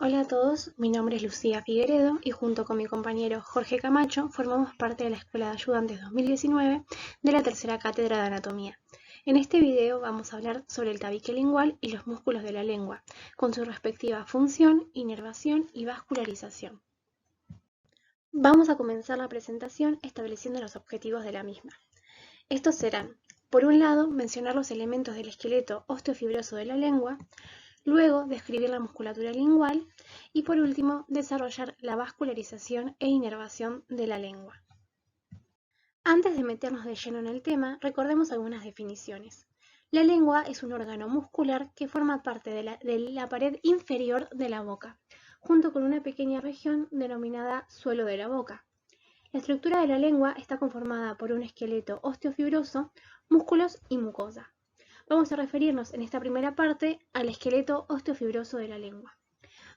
Hola a todos, mi nombre es Lucía Figueredo y junto con mi compañero Jorge Camacho formamos parte de la Escuela de Ayudantes 2019 de la tercera cátedra de Anatomía. En este video vamos a hablar sobre el tabique lingual y los músculos de la lengua, con su respectiva función, inervación y vascularización. Vamos a comenzar la presentación estableciendo los objetivos de la misma. Estos serán, por un lado, mencionar los elementos del esqueleto osteofibroso de la lengua, luego describir la musculatura lingual y por último desarrollar la vascularización e inervación de la lengua. Antes de meternos de lleno en el tema, recordemos algunas definiciones. La lengua es un órgano muscular que forma parte de la pared inferior de la boca, junto con una pequeña región denominada suelo de la boca. La estructura de la lengua está conformada por un esqueleto osteofibroso, músculos y mucosa. Vamos a referirnos en esta primera parte al esqueleto osteofibroso de la lengua.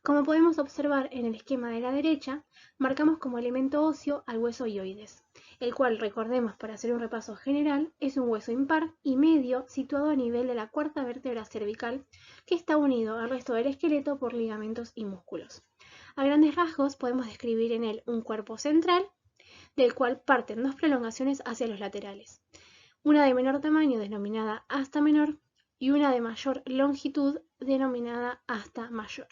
Como podemos observar en el esquema de la derecha, marcamos como elemento óseo al hueso hioides, el cual, recordemos para hacer un repaso general, es un hueso impar y medio situado a nivel de la cuarta vértebra cervical, que está unido al resto del esqueleto por ligamentos y músculos. A grandes rasgos podemos describir en él un cuerpo central, del cual parten dos prolongaciones hacia los laterales, una de menor tamaño denominada asta menor y una de mayor longitud denominada asta mayor.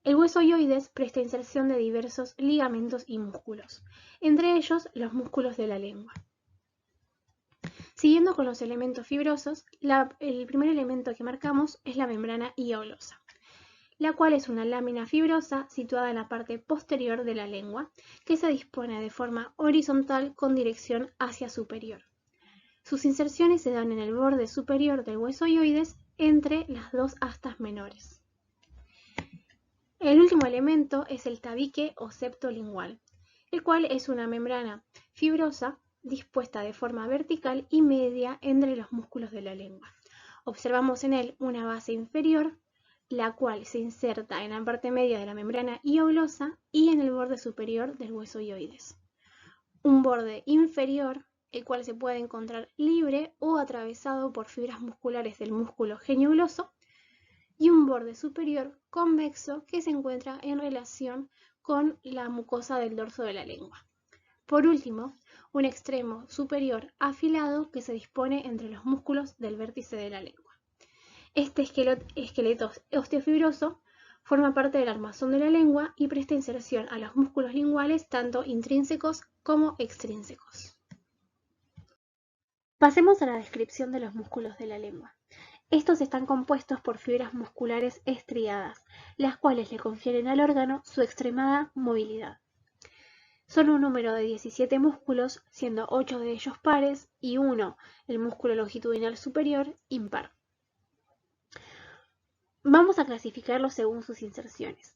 El hueso hioides presta inserción de diversos ligamentos y músculos, entre ellos los músculos de la lengua. Siguiendo con los elementos fibrosos, el primer elemento que marcamos es la membrana hialosa, la cual es una lámina fibrosa situada en la parte posterior de la lengua, que se dispone de forma horizontal con dirección hacia superior. Sus inserciones se dan en el borde superior del hueso hioides entre las dos astas menores. El último elemento es el tabique o septo lingual, el cual es una membrana fibrosa dispuesta de forma vertical y media entre los músculos de la lengua. Observamos en él una base inferior, la cual se inserta en la parte media de la membrana hialosa y en el borde superior del hueso hioides. Un borde inferior, el cual se puede encontrar libre o atravesado por fibras musculares del músculo genioglosso, y un borde superior convexo que se encuentra en relación con la mucosa del dorso de la lengua. Por último, un extremo superior afilado que se dispone entre los músculos del vértice de la lengua. Este esqueleto osteofibroso forma parte del armazón de la lengua y presta inserción a los músculos linguales tanto intrínsecos como extrínsecos. Pasemos a la descripción de los músculos de la lengua. Estos están compuestos por fibras musculares estriadas, las cuales le confieren al órgano su extremada movilidad. Son un número de 17 músculos, siendo 8 de ellos pares y 1, el músculo longitudinal superior, impar. Vamos a clasificarlos según sus inserciones.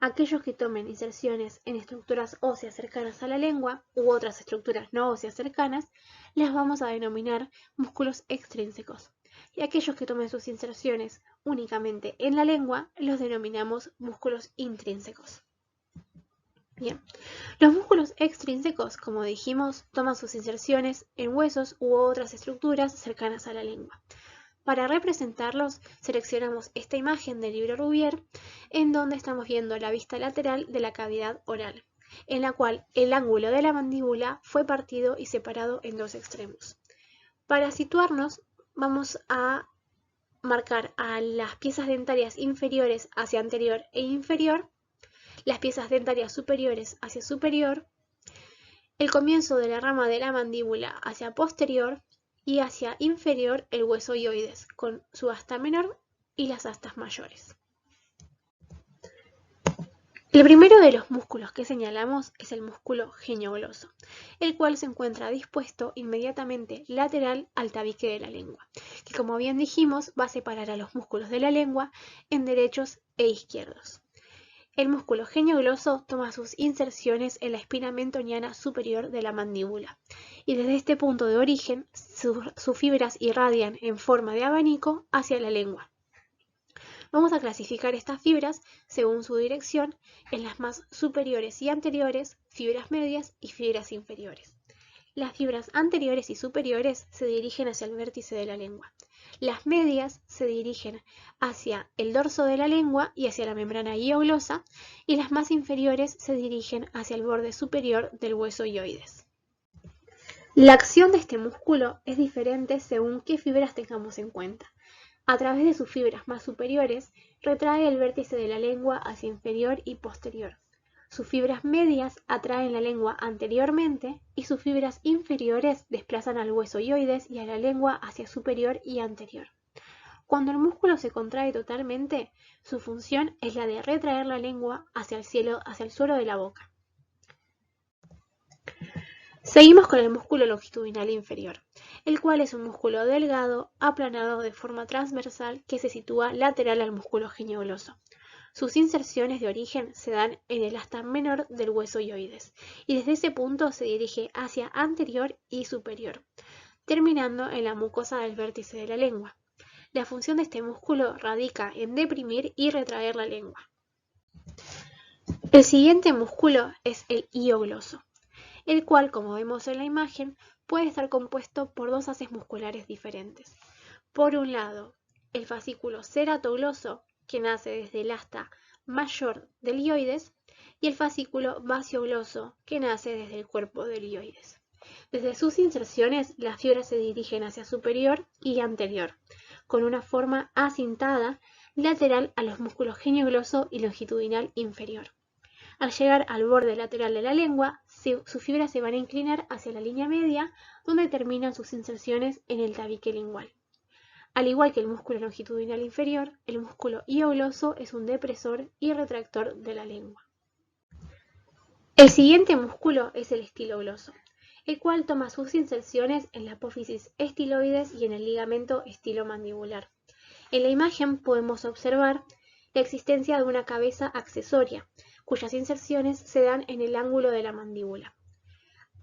Aquellos que tomen inserciones en estructuras óseas cercanas a la lengua u otras estructuras no óseas cercanas, las vamos a denominar músculos extrínsecos. Y aquellos que tomen sus inserciones únicamente en la lengua, los denominamos músculos intrínsecos. Bien, los músculos extrínsecos, como dijimos, toman sus inserciones en huesos u otras estructuras cercanas a la lengua. Para representarlos, seleccionamos esta imagen del libro Rouvier, en donde estamos viendo la vista lateral de la cavidad oral, en la cual el ángulo de la mandíbula fue partido y separado en dos extremos. Para situarnos, vamos a marcar a las piezas dentarias inferiores hacia anterior e inferior, las piezas dentarias superiores hacia superior, el comienzo de la rama de la mandíbula hacia posterior y hacia inferior el hueso hioides, con su asta menor y las astas mayores. El primero de los músculos que señalamos es el músculo geniogloso, el cual se encuentra dispuesto inmediatamente lateral al tabique de la lengua, que como bien dijimos va a separar a los músculos de la lengua en derechos e izquierdos. El músculo geniogloso toma sus inserciones en la espina mentoniana superior de la mandíbula, y desde este punto de origen sus fibras irradian en forma de abanico hacia la lengua. Vamos a clasificar estas fibras según su dirección en las más superiores y anteriores, fibras medias y fibras inferiores. Las fibras anteriores y superiores se dirigen hacia el vértice de la lengua. Las medias se dirigen hacia el dorso de la lengua y hacia la membrana hioglosa, y las más inferiores se dirigen hacia el borde superior del hueso hioides. La acción de este músculo es diferente según qué fibras tengamos en cuenta. A través de sus fibras más superiores, retrae el vértice de la lengua hacia inferior y posterior. Sus fibras medias atraen la lengua anteriormente y sus fibras inferiores desplazan al hueso hioides y a la lengua hacia superior y anterior. Cuando el músculo se contrae totalmente, su función es la de retraer la lengua hacia el suelo de la boca. Seguimos con el músculo longitudinal inferior, el cual es un músculo delgado, aplanado de forma transversal que se sitúa lateral al músculo geniogloso. Sus inserciones de origen se dan en el asta menor del hueso hioides y desde ese punto se dirige hacia anterior y superior, terminando en la mucosa del vértice de la lengua. La función de este músculo radica en deprimir y retraer la lengua. El siguiente músculo es el hiogloso, el cual, como vemos en la imagen, puede estar compuesto por dos haces musculares diferentes. Por un lado, el fascículo ceratogloso, que nace desde el asta mayor del hioides, y el fascículo basiogloso, que nace desde el cuerpo del hioides. Desde sus inserciones, las fibras se dirigen hacia superior y anterior, con una forma acintada lateral a los músculos geniogloso y longitudinal inferior. Al llegar al borde lateral de la lengua, sus fibras se van a inclinar hacia la línea media, donde terminan sus inserciones en el tabique lingual. Al igual que el músculo longitudinal inferior, el músculo hiogloso es un depresor y retractor de la lengua. El siguiente músculo es el estilogloso, el cual toma sus inserciones en la apófisis estiloides y en el ligamento estilomandibular. En la imagen podemos observar la existencia de una cabeza accesoria, cuyas inserciones se dan en el ángulo de la mandíbula.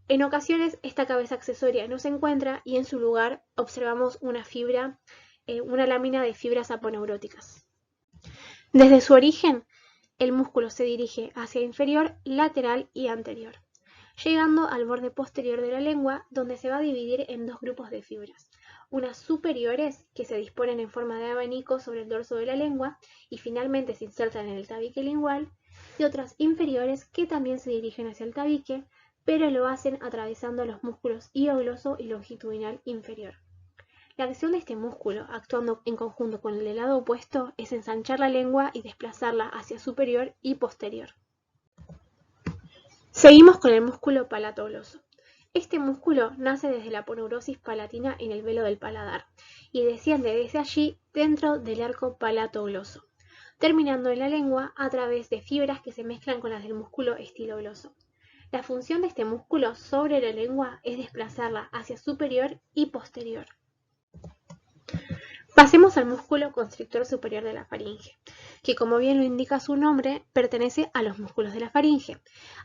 En ocasiones esta cabeza accesoria no se encuentra y en su lugar observamos una lámina de fibras aponeuróticas. Desde su origen, el músculo se dirige hacia inferior, lateral y anterior, llegando al borde posterior de la lengua, donde se va a dividir en dos grupos de fibras. Unas superiores, que se disponen en forma de abanico sobre el dorso de la lengua y finalmente se insertan en el tabique lingual, y otras inferiores que también se dirigen hacia el tabique, pero lo hacen atravesando los músculos hiogloso y longitudinal inferior. La acción de este músculo, actuando en conjunto con el del lado opuesto, es ensanchar la lengua y desplazarla hacia superior y posterior. Seguimos con el músculo palatogloso. Este músculo nace desde la aponeurosis palatina en el velo del paladar y desciende desde allí dentro del arco palatogloso, terminando en la lengua a través de fibras que se mezclan con las del músculo estilogloso. La función de este músculo sobre la lengua es desplazarla hacia superior y posterior. Pasemos al músculo constrictor superior de la faringe, que como bien lo indica su nombre, pertenece a los músculos de la faringe,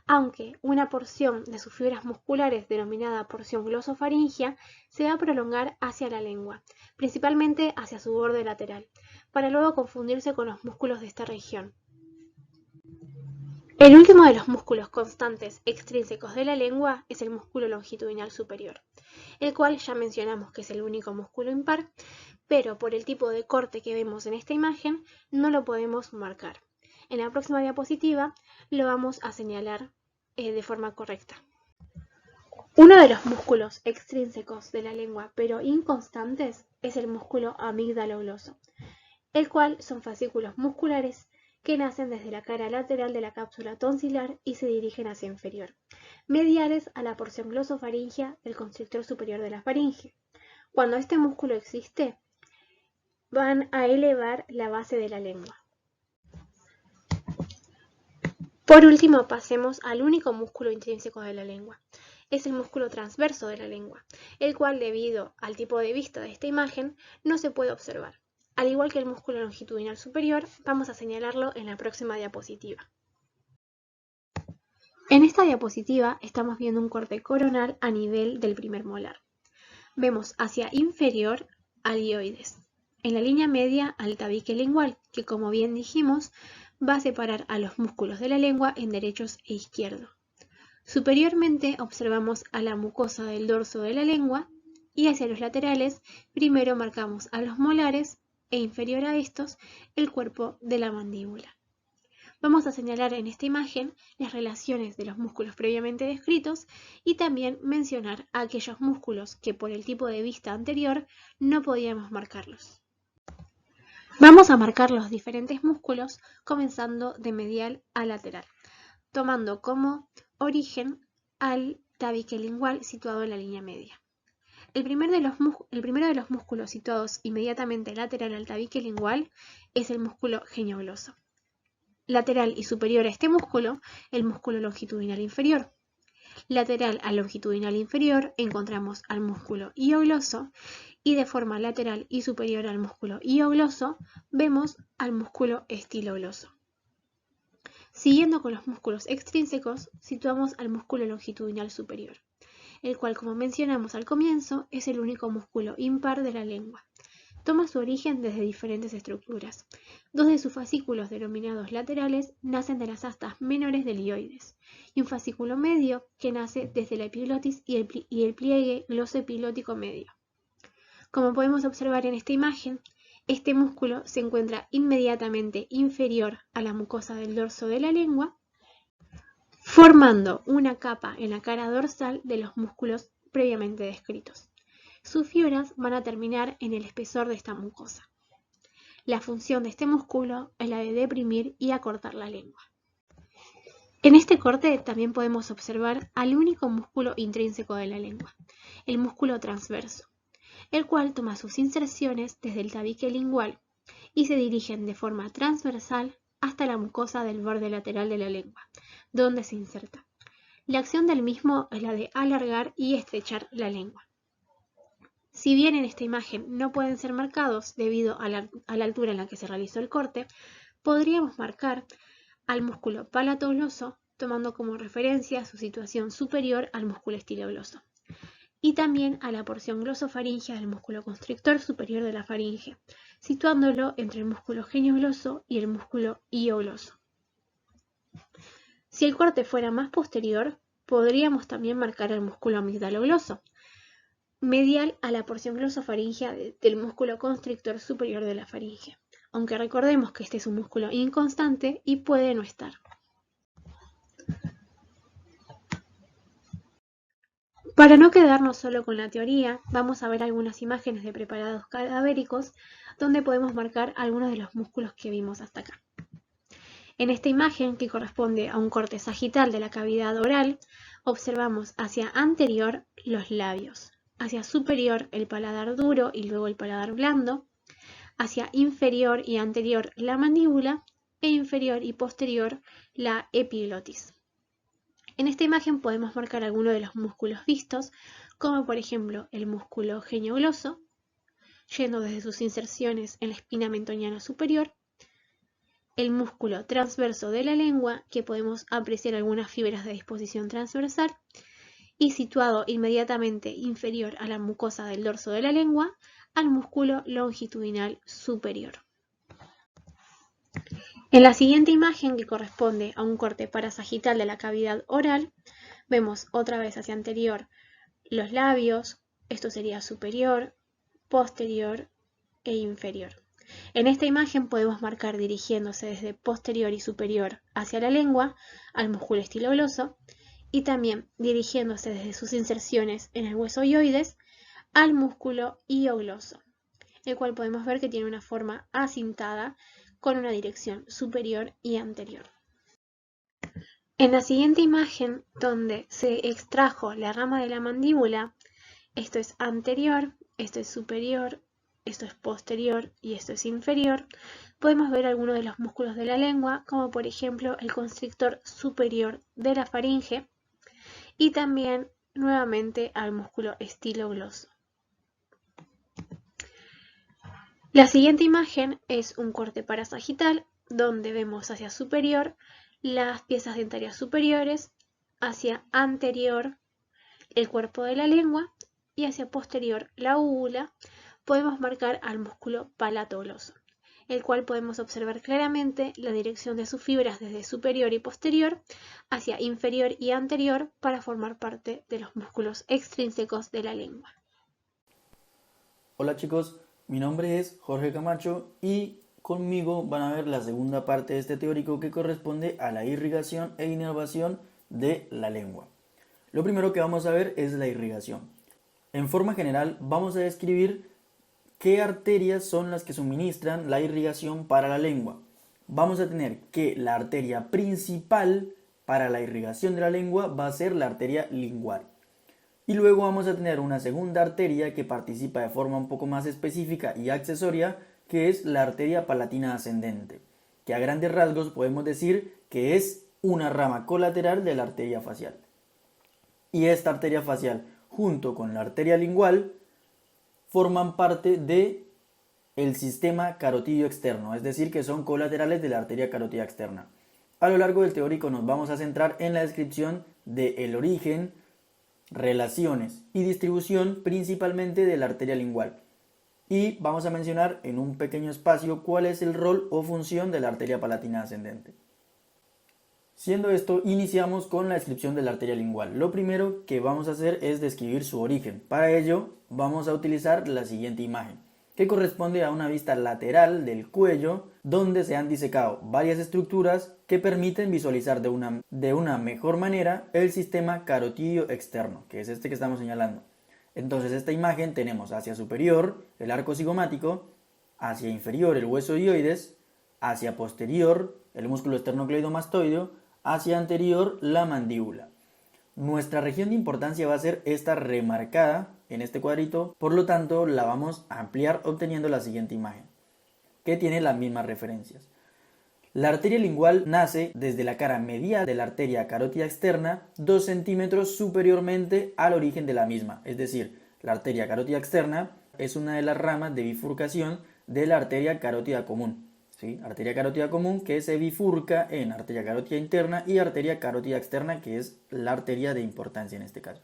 aunque una porción de sus fibras musculares denominada porción glosofaringea se va a prolongar hacia la lengua, principalmente hacia su borde lateral, para luego confundirse con los músculos de esta región. El último de los músculos constantes extrínsecos de la lengua es el músculo longitudinal superior, el cual ya mencionamos que es el único músculo impar, pero por el tipo de corte que vemos en esta imagen no lo podemos marcar. En la próxima diapositiva lo vamos a señalar de forma correcta. Uno de los músculos extrínsecos de la lengua pero inconstantes es el músculo amigdalogloso, el cual son fascículos musculares que nacen desde la cara lateral de la cápsula tonsilar y se dirigen hacia inferior, mediales a la porción glosofaringea del constrictor superior de la faringe. Cuando este músculo existe, van a elevar la base de la lengua. Por último, pasemos al único músculo intrínseco de la lengua. Es el músculo transverso de la lengua, el cual, debido al tipo de vista de esta imagen, no se puede observar. Al igual que el músculo longitudinal superior, vamos a señalarlo en la próxima diapositiva. En esta diapositiva estamos viendo un corte coronal a nivel del primer molar. Vemos hacia inferior al hioides, en la línea media al tabique lingual, que como bien dijimos, va a separar a los músculos de la lengua en derechos e izquierdo. Superiormente observamos a la mucosa del dorso de la lengua y hacia los laterales primero marcamos a los molares e inferior a estos el cuerpo de la mandíbula. Vamos a señalar en esta imagen las relaciones de los músculos previamente descritos y también mencionar aquellos músculos que por el tipo de vista anterior no podíamos marcarlos. Vamos a marcar los diferentes músculos comenzando de medial a lateral, tomando como origen al tabique lingual situado en la línea media. El primero de los músculos situados inmediatamente lateral al tabique lingual es el músculo geniogloso. Lateral y superior a este músculo, el músculo longitudinal inferior. Lateral al longitudinal inferior encontramos al músculo hiogloso y de forma lateral y superior al músculo hiogloso vemos al músculo estilogloso. Siguiendo con los músculos extrínsecos, situamos al músculo longitudinal superior, el cual, como mencionamos al comienzo, es el único músculo impar de la lengua. Toma su origen desde diferentes estructuras. Dos de sus fascículos denominados laterales nacen de las astas menores del hioides y un fascículo medio que nace desde la epiglotis y el pliegue glosoepilótico medio. Como podemos observar en esta imagen, este músculo se encuentra inmediatamente inferior a la mucosa del dorso de la lengua, formando una capa en la cara dorsal de los músculos previamente descritos. Sus fibras van a terminar en el espesor de esta mucosa. La función de este músculo es la de deprimir y acortar la lengua. En este corte también podemos observar al único músculo intrínseco de la lengua, el músculo transverso, el cual toma sus inserciones desde el tabique lingual y se dirigen de forma transversal hasta la mucosa del borde lateral de la lengua, donde se inserta. La acción del mismo es la de alargar y estrechar la lengua. Si bien en esta imagen no pueden ser marcados debido a la altura en la que se realizó el corte, podríamos marcar al músculo palatogloso tomando como referencia su situación superior al músculo estilogloso y también a la porción glosofaringea del músculo constrictor superior de la faringe, situándolo entre el músculo geniogloso y el músculo hiogloso. Si el corte fuera más posterior, podríamos también marcar el músculo amigdalogloso, medial a la porción glosofaringea del músculo constrictor superior de la faringe, aunque recordemos que este es un músculo inconstante y puede no estar. Para no quedarnos solo con la teoría, vamos a ver algunas imágenes de preparados cadavéricos donde podemos marcar algunos de los músculos que vimos hasta acá. En esta imagen, que corresponde a un corte sagital de la cavidad oral, observamos hacia anterior los labios, hacia superior el paladar duro y luego el paladar blando, hacia inferior y anterior la mandíbula e inferior y posterior la epiglotis. En esta imagen podemos marcar algunos de los músculos vistos, como por ejemplo el músculo geniogloso, yendo desde sus inserciones en la espina mentoniana superior, el músculo transverso de la lengua, que podemos apreciar algunas fibras de disposición transversal, y situado inmediatamente inferior a la mucosa del dorso de la lengua, al músculo longitudinal superior. En la siguiente imagen, que corresponde a un corte parasagital de la cavidad oral, vemos otra vez hacia anterior los labios, esto sería superior, posterior e inferior. En esta imagen podemos marcar dirigiéndose desde posterior y superior hacia la lengua al músculo estilogloso y también dirigiéndose desde sus inserciones en el hueso hioides al músculo hiogloso, el cual podemos ver que tiene una forma acintada con una dirección superior y anterior. En la siguiente imagen, donde se extrajo la rama de la mandíbula, esto es anterior, esto es superior, esto es posterior y esto es inferior, podemos ver algunos de los músculos de la lengua, como por ejemplo el constrictor superior de la faringe y también nuevamente al músculo estilogloso. La siguiente imagen es un corte parasagital, donde vemos hacia superior las piezas dentarias superiores, hacia anterior el cuerpo de la lengua y hacia posterior la úvula. Podemos marcar al músculo palatogloso, el cual podemos observar claramente la dirección de sus fibras desde superior y posterior hacia inferior y anterior para formar parte de los músculos extrínsecos de la lengua. Hola chicos, mi nombre es Jorge Camacho y conmigo van a ver la segunda parte de este teórico que corresponde a la irrigación e inervación de la lengua. Lo primero que vamos a ver es la irrigación. En forma general vamos a describir qué arterias son las que suministran la irrigación para la lengua. Vamos a tener que la arteria principal para la irrigación de la lengua va a ser la arteria lingual. Y luego vamos a tener una segunda arteria que participa de forma un poco más específica y accesoria, que es la arteria palatina ascendente, que a grandes rasgos podemos decir que es una rama colateral de la arteria facial. Y esta arteria facial, junto con la arteria lingual, forman parte de el sistema carotidio externo, es decir, que son colaterales de la arteria carótida externa. A lo largo del teórico nos vamos a centrar en la descripción del origen, relaciones y distribución principalmente de la arteria lingual. Y vamos a mencionar en un pequeño espacio cuál es el rol o función de la arteria palatina ascendente. Siendo esto, iniciamos con la descripción de la arteria lingual. Lo primero que vamos a hacer es describir su origen. Para ello, vamos a utilizar la siguiente imagen, que corresponde a una vista lateral del cuello, donde se han disecado varias estructuras que permiten visualizar de una mejor manera el sistema carotidio externo, que es este que estamos señalando. Entonces, esta imagen tenemos hacia superior el arco cigomático, hacia inferior el hueso hioides, hacia posterior el músculo esternocleidomastoideo, hacia anterior la mandíbula. Nuestra región de importancia va a ser esta remarcada en este cuadrito, por lo tanto la vamos a ampliar obteniendo la siguiente imagen, que tiene las mismas referencias. La arteria lingual nace desde la cara medial de la arteria carótida externa 2 centímetros superiormente al origen de la misma, es decir, la arteria carótida externa es una de las ramas de bifurcación de la arteria carótida común. ¿Sí? Arteria carótida común que se bifurca en arteria carótida interna y arteria carótida externa, que es la arteria de importancia en este caso.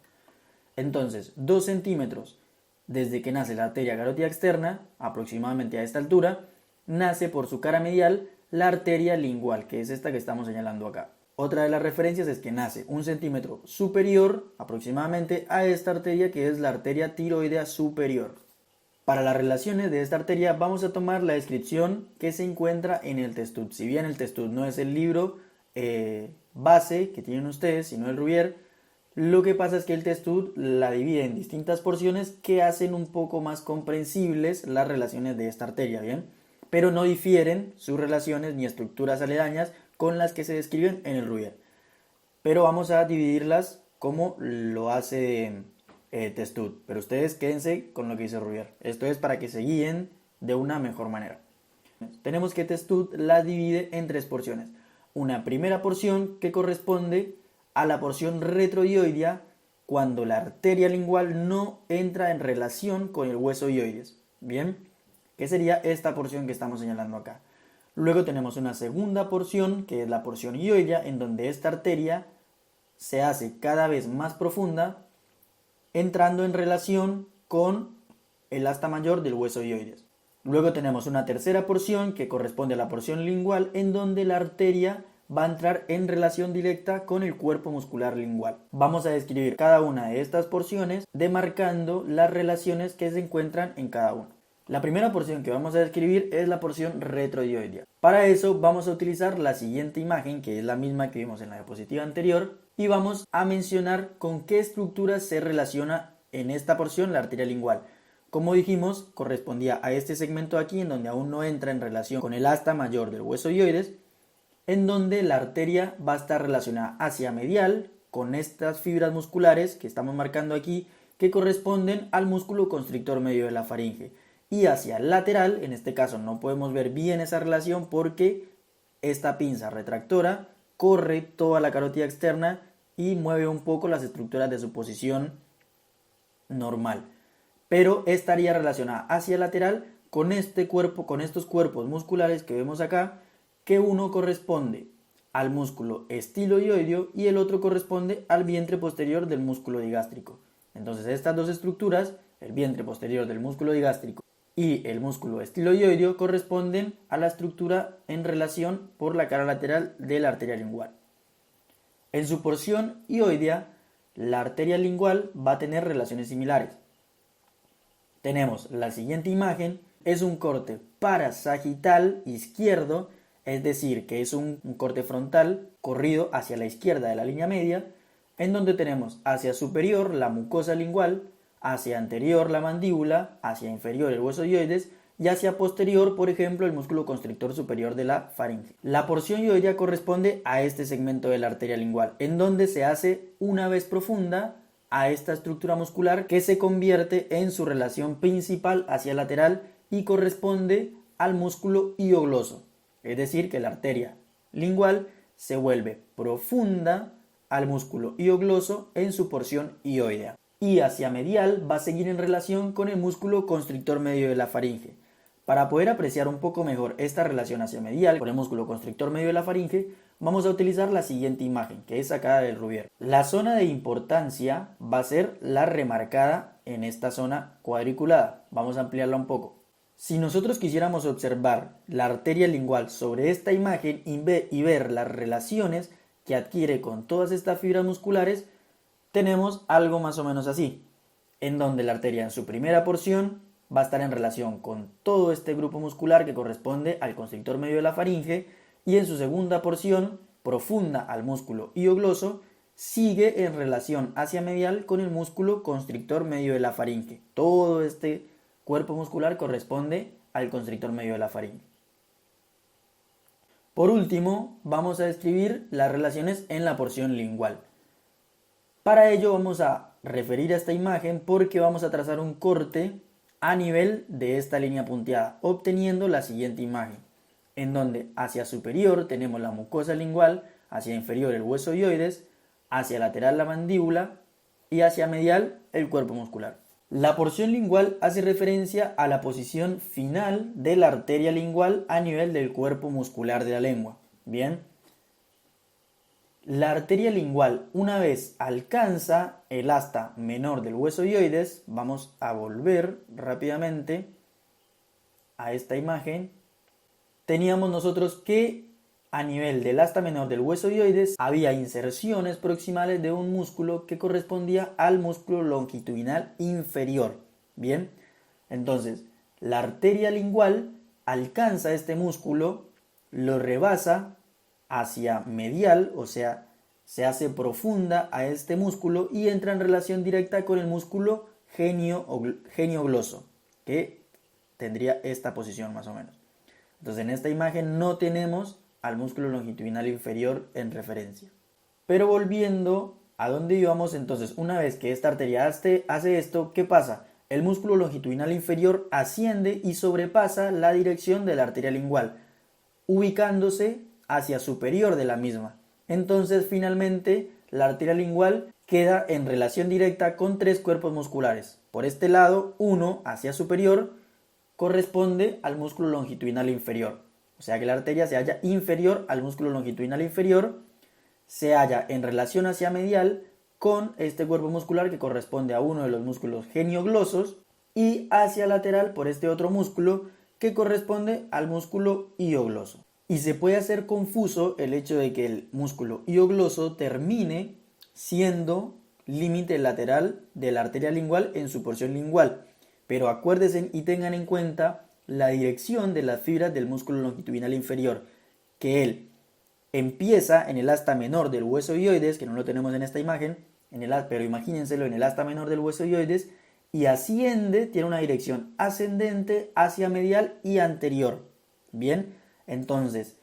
Entonces, 2 centímetros desde que nace la arteria carótida externa, aproximadamente a esta altura, nace por su cara medial la arteria lingual, que es esta que estamos señalando acá. Otra de las referencias es que nace 1 centímetro superior aproximadamente a esta arteria, que es la arteria tiroidea superior. Para las relaciones de esta arteria vamos a tomar la descripción que se encuentra en el Testud. Si bien el Testud no es el libro base que tienen ustedes, sino el Rouvier, lo que pasa es que el Testud la divide en distintas porciones que hacen un poco más comprensibles las relaciones de esta arteria, ¿bien? Pero no difieren sus relaciones ni estructuras aledañas con las que se describen en el Rouvier. Pero vamos a dividirlas como lo hace Testud, pero ustedes quédense con lo que dice Rouvier. Esto es para que se guíen de una mejor manera. Tenemos que Testud la divide en 3 porciones. Una primera porción que corresponde a la porción retrohioidea cuando la arteria lingual no entra en relación con el hueso hioides. Bien, que sería esta porción que estamos señalando acá. Luego tenemos una segunda porción que es la porción hioidea, en donde esta arteria se hace cada vez más profunda, entrando en relación con el asta mayor del hueso hioides. Luego tenemos una tercera porción que corresponde a la porción lingual, en donde la arteria va a entrar en relación directa con el cuerpo muscular lingual. Vamos a describir cada una de estas porciones demarcando las relaciones que se encuentran en cada una. La primera porción que vamos a describir es la porción retrohioidea. Para eso vamos a utilizar la siguiente imagen, que es la misma que vimos en la diapositiva anterior, y vamos a mencionar con qué estructura se relaciona en esta porción la arteria lingual. Como dijimos, correspondía a este segmento aquí, en donde aún no entra en relación con el asta mayor del hueso hioides, en donde la arteria va a estar relacionada hacia medial con estas fibras musculares que estamos marcando aquí, que corresponden al músculo constrictor medio de la faringe, y hacia lateral, en este caso no podemos ver bien esa relación porque esta pinza retractora corre toda la carótida externa y mueve un poco las estructuras de su posición normal, pero estaría relacionada hacia lateral con este cuerpo, con estos cuerpos musculares que vemos acá, que uno corresponde al músculo estiloioideo y el otro corresponde al vientre posterior del músculo digástrico. Entonces estas dos estructuras, el vientre posterior del músculo digástrico y el músculo estiloioideo, corresponden a la estructura en relación por la cara lateral de la arteria lingual. En su porción hioidea, la arteria lingual va a tener relaciones similares. tenemos la siguiente imagen, es un corte parasagital izquierdo, es decir, que es un corte frontal corrido hacia la izquierda de la línea media, en donde tenemos hacia superior la mucosa lingual, hacia anterior la mandíbula, hacia inferior el hueso hioides y hacia posterior, por ejemplo, el músculo constrictor superior de la faringe. La porción hioidea corresponde a este segmento de la arteria lingual, en donde se hace una vez profunda a esta estructura muscular que se convierte en su relación principal hacia lateral y corresponde al músculo hiogloso. Es decir, que la arteria lingual se vuelve profunda al músculo hiogloso en su porción hioidea. Y hacia medial va a seguir en relación con el músculo constrictor medio de la faringe. Para poder apreciar un poco mejor esta relación hacia medial con el músculo constrictor medio de la faringe, vamos a utilizar la siguiente imagen, que es sacada del Rubier. La zona de importancia va a ser la remarcada en esta zona cuadriculada. Vamos a ampliarla un poco. Si nosotros quisiéramos observar la arteria lingual sobre esta imagen y ver las relaciones que adquiere con todas estas fibras musculares, tenemos algo más o menos así, en donde la arteria en su primera porción va a estar en relación con todo este grupo muscular que corresponde al constrictor medio de la faringe, y en su segunda porción, profunda al músculo hiogloso, sigue en relación hacia medial con el músculo constrictor medio de la faringe. Todo este cuerpo muscular corresponde al constrictor medio de la faringe. Por último, vamos a describir las relaciones en la porción lingual. Para ello vamos a referir a esta imagen porque vamos a trazar un corte a nivel de esta línea punteada, obteniendo la siguiente imagen, en donde hacia superior tenemos la mucosa lingual, hacia inferior el hueso hioides, hacia lateral la mandíbula y hacia medial el cuerpo muscular. La porción lingual hace referencia a la posición final de la arteria lingual a nivel del cuerpo muscular de la lengua. Bien, la arteria lingual, una vez alcanza el asta menor del hueso hioides, vamos a volver rápidamente a esta imagen, teníamos nosotros que a nivel del asta menor del hueso hioides había inserciones proximales de un músculo que correspondía al músculo longitudinal inferior. Bien, entonces la arteria lingual alcanza este músculo, lo rebasa hacia medial, o sea, se hace profunda a este músculo y entra en relación directa con el músculo geniogloso, que tendría esta posición más o menos. Entonces en esta imagen no tenemos al músculo longitudinal inferior en referencia. Pero volviendo a donde íbamos, entonces una vez que esta arteria hace esto, ¿qué pasa? El músculo longitudinal inferior asciende y sobrepasa la dirección de la arteria lingual, ubicándose hacia superior de la misma. Entonces finalmente la arteria lingual queda en relación directa con tres cuerpos musculares. Por este lado, uno hacia superior corresponde al músculo longitudinal inferior. O sea que la arteria se halla inferior al músculo longitudinal inferior, se halla en relación hacia medial con este cuerpo muscular que corresponde a uno de los músculos genioglosos y hacia lateral por este otro músculo que corresponde al músculo hiogloso. Y se puede hacer confuso el hecho de que el músculo hiogloso termine siendo límite lateral de la arteria lingual en su porción lingual. Pero acuérdense y tengan en cuenta la dirección de las fibras del músculo longitudinal inferior, que él empieza en el asta menor del hueso hioides, que no lo tenemos en esta imagen, pero imagínenselo en el asta menor del hueso hioides, y asciende, tiene una dirección ascendente hacia medial y anterior. Bien, entonces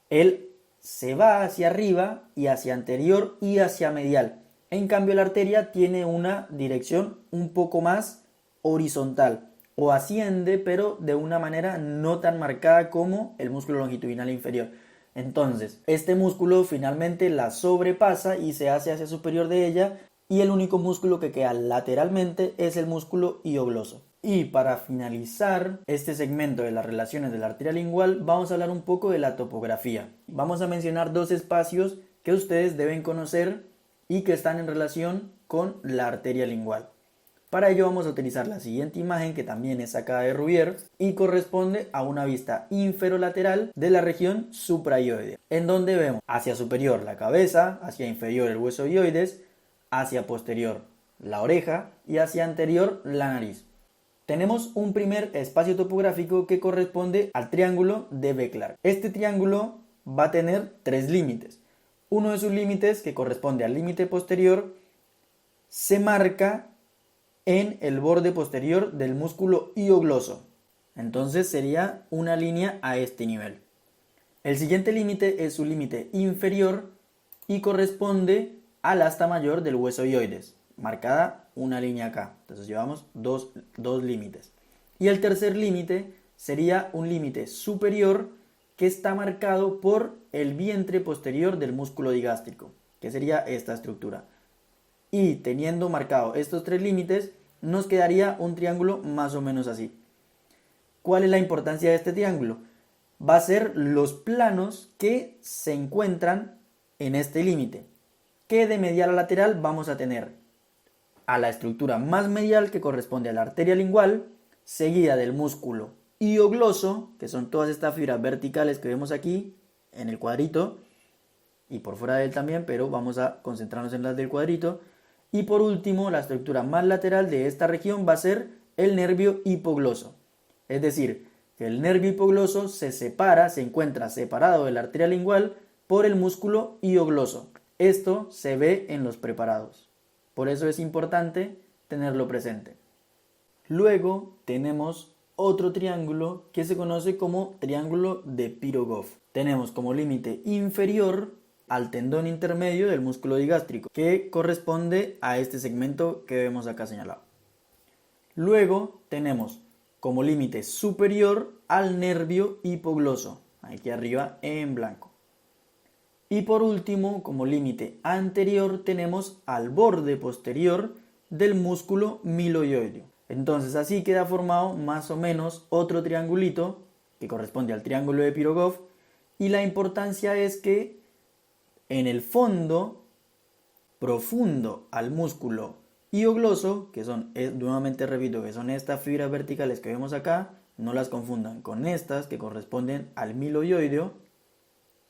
él se va hacia arriba y hacia anterior y hacia medial. En cambio la arteria tiene una dirección un poco más horizontal, o asciende pero de una manera no tan marcada como el músculo longitudinal inferior. Entonces este músculo finalmente la sobrepasa y se hace hacia superior de ella, y el único músculo que queda lateralmente es el músculo hiogloso. Y para finalizar este segmento de las relaciones de la arteria lingual, vamos a hablar un poco de la topografía. Vamos a mencionar dos espacios que ustedes deben conocer y que están en relación con la arteria lingual. Para ello vamos a utilizar la siguiente imagen, que también es sacada de Rubier y corresponde a una vista inferolateral de la región suprahioidea, en donde vemos hacia superior la cabeza, hacia inferior el hueso hioides, hacia posterior la oreja y hacia anterior la nariz. Tenemos un primer espacio topográfico que corresponde al triángulo de Becklar. Este triángulo va a tener tres límites. Uno de sus límites, que corresponde al límite posterior, se marca en el borde posterior del músculo hiogloso. Entonces sería una línea a este nivel. El siguiente límite es su límite inferior y corresponde al asta mayor del hueso hioides, marcada una línea acá. Entonces llevamos dos límites. Y el tercer límite sería un límite superior que está marcado por el vientre posterior del músculo digástrico, que sería esta estructura. Y teniendo marcado estos tres límites, nos quedaría un triángulo más o menos así. ¿Cuál es la importancia de este triángulo? Va a ser los planos que se encuentran en este límite. Que de medial a lateral vamos a tener a la estructura más medial, que corresponde a la arteria lingual, seguida del músculo hiogloso, que son todas estas fibras verticales que vemos aquí en el cuadrito, y por fuera de él también, pero vamos a concentrarnos en las del cuadrito. Y por último, la estructura más lateral de esta región va a ser el nervio hipogloso. Es decir, que el nervio hipogloso se encuentra separado de la arteria lingual por el músculo hiogloso. Esto se ve en los preparados. Por eso es importante tenerlo presente. Luego tenemos otro triángulo que se conoce como triángulo de Pirogov. Tenemos como límite inferior al tendón intermedio del músculo digástrico, que corresponde a este segmento que vemos acá señalado. Luego tenemos como límite superior al nervio hipogloso, aquí arriba en blanco. Y por último, como límite anterior, tenemos al borde posterior del músculo miloioideo. Entonces así queda formado más o menos otro triangulito que corresponde al triángulo de Pirogov, y la importancia es que en el fondo profundo al músculo hiogloso, que son, nuevamente repito, que son estas fibras verticales que vemos acá, no las confundan con estas que corresponden al miloioideo.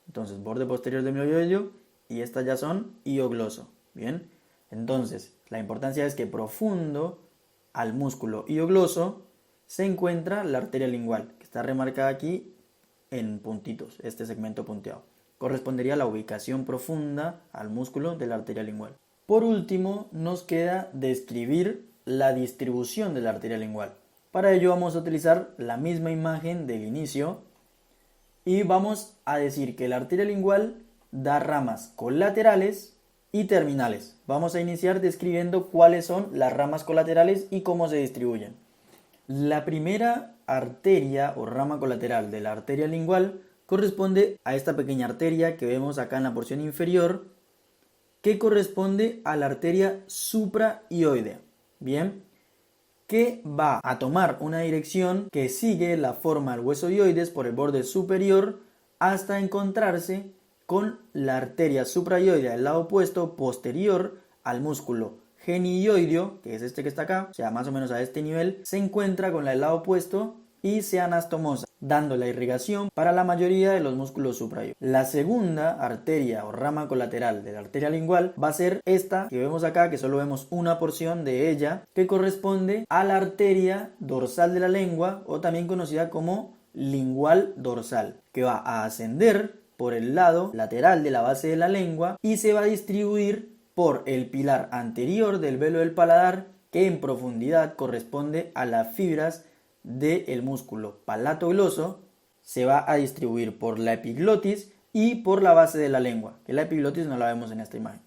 Entonces, borde posterior del miloioideo, y estas ya son hiogloso. Bien, entonces la importancia es que profundo al músculo hiogloso se encuentra la arteria lingual, que está remarcada aquí en puntitos, este segmento punteado. Correspondería a la ubicación profunda al músculo de la arteria lingual. Por último, nos queda describir la distribución de la arteria lingual. Para ello vamos a utilizar la misma imagen del inicio y vamos a decir que la arteria lingual da ramas colaterales y terminales. Vamos a iniciar describiendo cuáles son las ramas colaterales y cómo se distribuyen. La primera arteria o rama colateral de la arteria lingual corresponde a esta pequeña arteria que vemos acá en la porción inferior, que corresponde a la arteria suprahioidea. Bien, que va a tomar una dirección que sigue la forma del hueso hioides por el borde superior hasta encontrarse con la arteria suprahioidea del lado opuesto, posterior al músculo genioideo, que es este que está acá, o sea, más o menos a este nivel, se encuentra con la del lado opuesto y se anastomosa, dando la irrigación para la mayoría de los músculos suprahioideos. La segunda arteria o rama colateral de la arteria lingual va a ser esta que vemos acá, que solo vemos una porción de ella, que corresponde a la arteria dorsal de la lengua, o también conocida como lingual dorsal, que va a ascender por el lado lateral de la base de la lengua y se va a distribuir por el pilar anterior del velo del paladar, que en profundidad corresponde a las fibras del músculo palatogloso. Se va a distribuir por la epiglotis y por la base de la lengua, que la epiglotis no la vemos en esta imagen.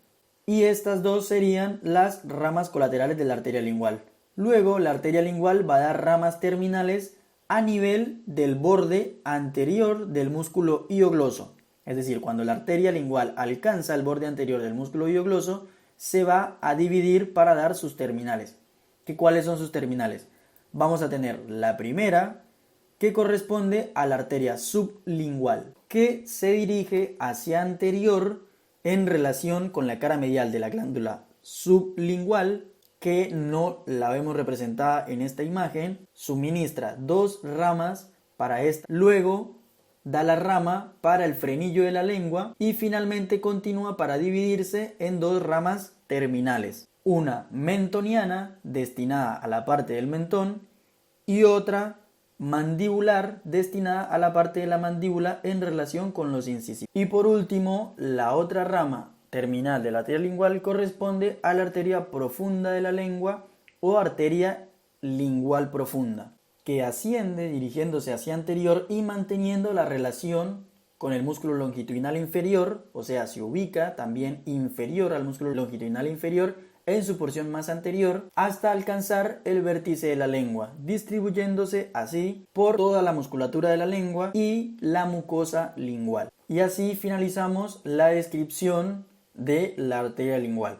Y estas dos serían las ramas colaterales de la arteria lingual. Luego la arteria lingual va a dar ramas terminales a nivel del borde anterior del músculo hiogloso. Es decir, cuando la arteria lingual alcanza el borde anterior del músculo hiogloso, se va a dividir para dar sus terminales. ¿Cuáles son sus terminales? Vamos a tener la primera, que corresponde a la arteria sublingual, que se dirige hacia anterior en relación con la cara medial de la glándula sublingual, que no la vemos representada en esta imagen. Suministra dos ramas para esta. Luego da la rama para el frenillo de la lengua y finalmente continúa para dividirse en dos ramas terminales. Una mentoniana, destinada a la parte del mentón, y otra mandibular destinada a la parte de la mandíbula en relación con los incisivos. Y por último, la otra rama terminal de la arteria lingual corresponde a la arteria profunda de la lengua o arteria lingual profunda, que asciende dirigiéndose hacia anterior y manteniendo la relación con el músculo longitudinal inferior, o sea, se ubica también inferior al músculo longitudinal inferior en su porción más anterior hasta alcanzar el vértice de la lengua, distribuyéndose así por toda la musculatura de la lengua y la mucosa lingual. Y así finalizamos la descripción de la arteria lingual.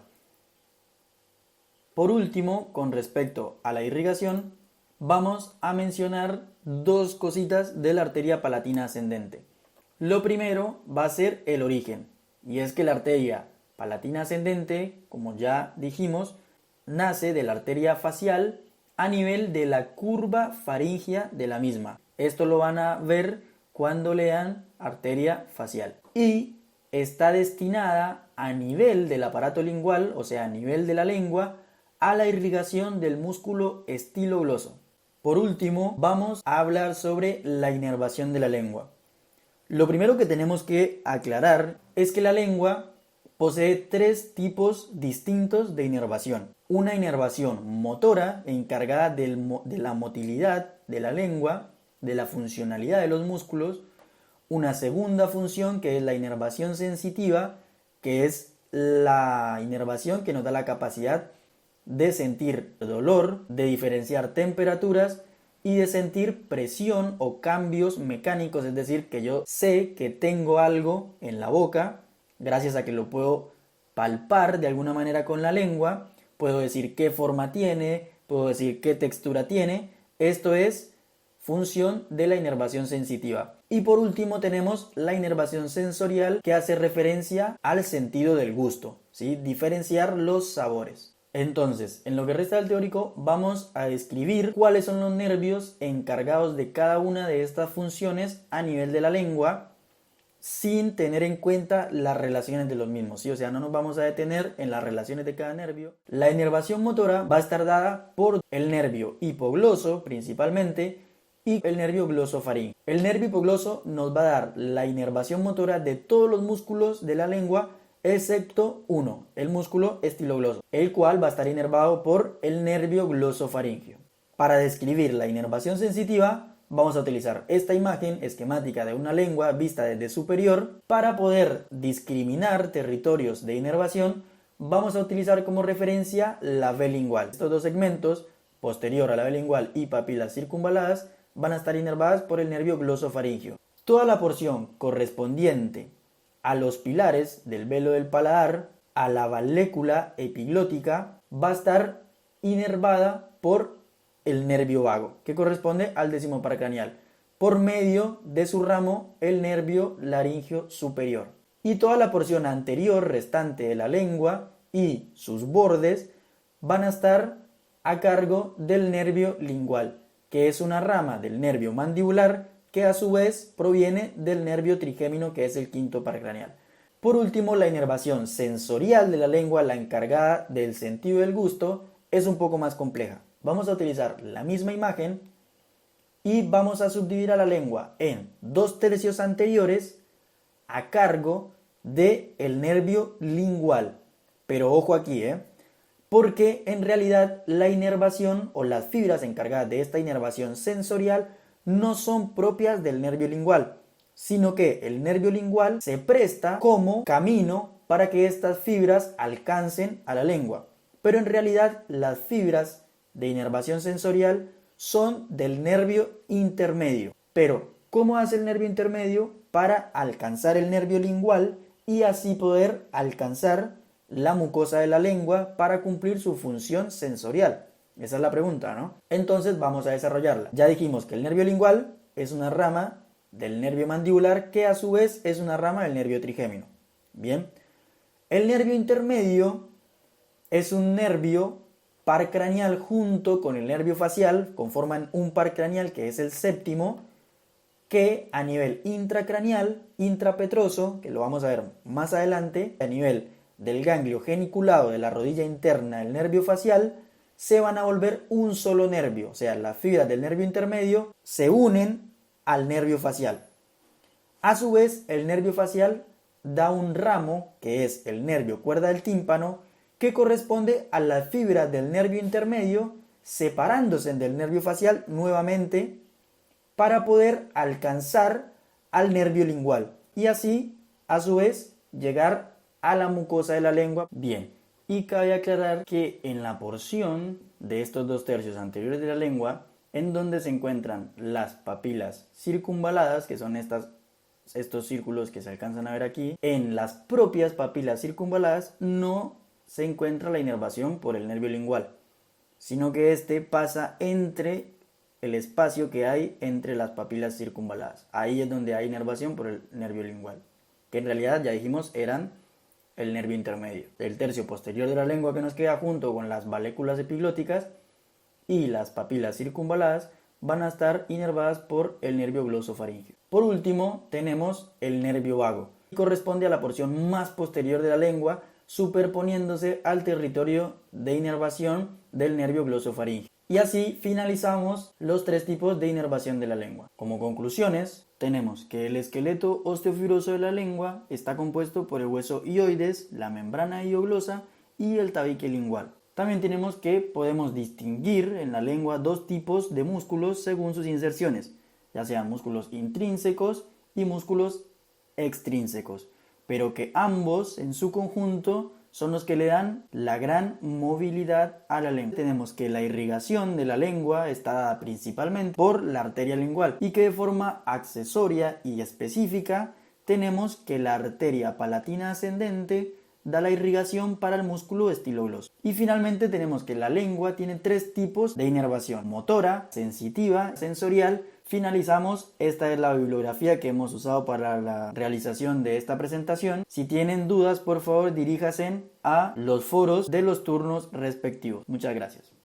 Por último, con respecto a la irrigación, vamos a mencionar dos cositas de la arteria palatina ascendente. Lo primero va a ser el origen, y es que la arteria palatina ascendente, como ya dijimos, nace de la arteria facial a nivel de la curva faríngea de la misma. Esto lo van a ver cuando lean arteria facial. Y está destinada a nivel del aparato lingual, o sea, a nivel de la lengua, a la irrigación del músculo estilogloso. Por último, vamos a hablar sobre la inervación de la lengua. Lo primero que tenemos que aclarar es que la lengua posee tres tipos distintos de inervación. Una inervación motora, encargada de la motilidad de la lengua, de la funcionalidad de los músculos. Una segunda función, que es la inervación sensitiva, que es la inervación que nos da la capacidad de sentir dolor, de diferenciar temperaturas y de sentir presión o cambios mecánicos, es decir, que yo sé que tengo algo en la boca, gracias a que lo puedo palpar de alguna manera con la lengua, puedo decir qué forma tiene, puedo decir qué textura tiene. Esto es función de la inervación sensitiva. Y por último tenemos la inervación sensorial, que hace referencia al sentido del gusto, ¿sí? Diferenciar los sabores. Entonces, en lo que resta del teórico, vamos a describir cuáles son los nervios encargados de cada una de estas funciones a nivel de la lengua, sin tener en cuenta las relaciones de los mismos, ¿sí? O sea, no nos vamos a detener en las relaciones de cada nervio. La inervación motora va a estar dada por el nervio hipogloso principalmente y el nervio glosofaríngeo. El nervio hipogloso nos va a dar la inervación motora de todos los músculos de la lengua, excepto uno, el músculo estilogloso, el cual va a estar inervado por el nervio glosofaríngeo. Para describir la inervación sensitiva, vamos a utilizar esta imagen esquemática de una lengua vista desde superior. Para poder discriminar territorios de inervación, vamos a utilizar como referencia la V lingual. Estos dos segmentos, posterior a la V lingual y papilas circunvaladas, van a estar inervadas por el nervio glosofaríngeo. Toda la porción correspondiente a los pilares del velo del paladar, a la valécula epiglótica, va a estar inervada por el nervio vago, que corresponde al décimo par craneal, por medio de su ramo, el nervio laríngeo superior. Y toda la porción anterior restante de la lengua y sus bordes van a estar a cargo del nervio lingual, que es una rama del nervio mandibular, que a su vez proviene del nervio trigémino, que es el quinto par craneal. Por último, la inervación sensorial de la lengua, la encargada del sentido del gusto, es un poco más compleja. Vamos a utilizar la misma imagen y vamos a subdividir a la lengua en 2/3 anteriores a cargo del nervio lingual. Pero ojo aquí, porque en realidad la inervación o las fibras encargadas de esta inervación sensorial no son propias del nervio lingual, sino que el nervio lingual se presta como camino para que estas fibras alcancen a la lengua. Pero en realidad las fibras de inervación sensorial son del nervio intermedio. Pero, ¿cómo hace el nervio intermedio para alcanzar el nervio lingual y así poder alcanzar la mucosa de la lengua para cumplir su función sensorial? Esa es la pregunta, ¿no? Entonces vamos a desarrollarla. Ya dijimos que el nervio lingual es una rama del nervio mandibular, que a su vez es una rama del nervio trigémino. Bien. El nervio intermedio es un nervio par craneal junto con el nervio facial, conforman un par craneal que es el séptimo, que a nivel intracraneal, intrapetroso, que lo vamos a ver más adelante, a nivel del ganglio geniculado de la rodilla interna del nervio facial, se van a volver un solo nervio, o sea, las fibras del nervio intermedio se unen al nervio facial. A su vez, el nervio facial da un ramo, que es el nervio cuerda del tímpano, que corresponde a las fibras del nervio intermedio, separándose del nervio facial nuevamente para poder alcanzar al nervio lingual y así, a su vez, llegar a la mucosa de la lengua. Bien, y cabe aclarar que en la porción de estos 2/3 anteriores de la lengua, en donde se encuentran las papilas circunvaladas, que son estos círculos que se alcanzan a ver aquí, en las propias papilas circunvaladas no se encuentra la inervación por el nervio lingual, sino que este pasa entre el espacio que hay entre las papilas circunvaladas. Ahí es donde hay inervación por el nervio lingual, que en realidad ya dijimos eran el nervio intermedio. El tercio posterior de la lengua que nos queda junto con las valéculas epiglóticas y las papilas circunvaladas van a estar inervadas por el nervio glosofaríngeo. Por último, tenemos el nervio vago, que corresponde a la porción más posterior de la lengua, superponiéndose al territorio de inervación del nervio glosofaríngeo. Y así finalizamos los 3 tipos de inervación de la lengua. Como conclusiones, tenemos que el esqueleto osteofibroso de la lengua está compuesto por el hueso hioides, la membrana hioglosa y el tabique lingual. También tenemos que podemos distinguir en la lengua 2 tipos de músculos según sus inserciones, ya sean músculos intrínsecos y músculos extrínsecos, pero que ambos en su conjunto son los que le dan la gran movilidad a la lengua. Tenemos que la irrigación de la lengua está dada principalmente por la arteria lingual y que de forma accesoria y específica tenemos que la arteria palatina ascendente da la irrigación para el músculo estilogloso. Y finalmente tenemos que la lengua tiene 3 tipos de inervación: motora, sensitiva, sensorial. Finalizamos, esta es la bibliografía que hemos usado para la realización de esta presentación. Si tienen dudas, por favor diríjanse a los foros de los turnos respectivos. Muchas gracias.